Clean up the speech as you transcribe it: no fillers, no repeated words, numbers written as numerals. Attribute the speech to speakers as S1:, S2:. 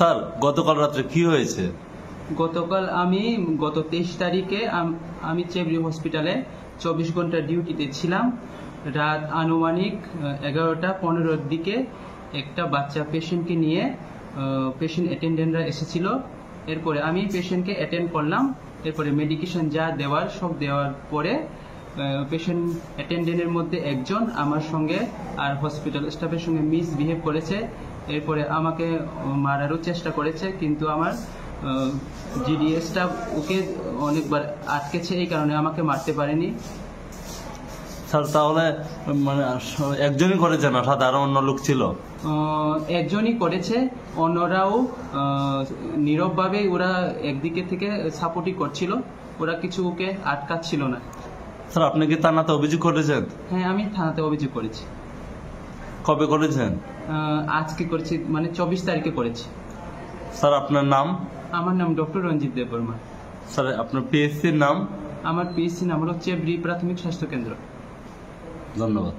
S1: Sir গতকাল রাত্রে কি হয়েছে?
S2: গতকাল গত 23 তারিখে আমি চেবরি হসপিটালে 24 ঘন্টা ডিউটিতে ছিলাম। রাত আনুমানিক 11টা 15-র দিকে একটা বাচ্চা পেশেন্টকে নিয়ে পেশেন্ট অ্যাটেন্ডেন্টরা এসেছিল। এরপরে আমি পেশেন্টকে অ্যাটেন্ড করলাম। এরপরে মেডিকেশন যা দেওয়ার সব দেওয়ার পরে পেশেন্ট অ্যাটেন্ডেন্টের মধ্যে একজন আমার সঙ্গে আর হসপিটাল স্টাফের সঙ্গে মিসবিহেভ করেছে। এরপরে আমাকে মারারও চেষ্টা করেছে, কিন্তু আমার জিডিএস স্টাফ ওকে অনেকবার আটকেছে, এই কারণে আমাকে মারতে পারেনি।
S1: স্যার তাহলে মানে একজনই করেছে না, সাথে আরো অন্য লোক ছিল?
S2: একজনই করেছে, অন্যরাও নীরবভাবে ওরা একদিকে থেকে সাপোর্টই করছিল, ওরা কিছু ওকে আটকাচ্ছিল না।
S1: স্যার আপনি কি থানাতে অভিযোগ করেছেন?
S2: হ্যাঁ, আমি থানাতে অভিযোগ করেছি।
S1: কবে করেছেন?
S2: আজকে করেছি, মানে 24 তারিখে করেছি।
S1: স্যার আপনার নাম?
S2: আমার নাম ডক্টর রঞ্জিত দেববর্মা।
S1: স্যার আপনার পিএসসির নাম?
S2: আমার পিএসসি নাম হলো চেবরি প্রাথমিক স্বাস্থ্য কেন্দ্র।
S1: ধন্যবাদ।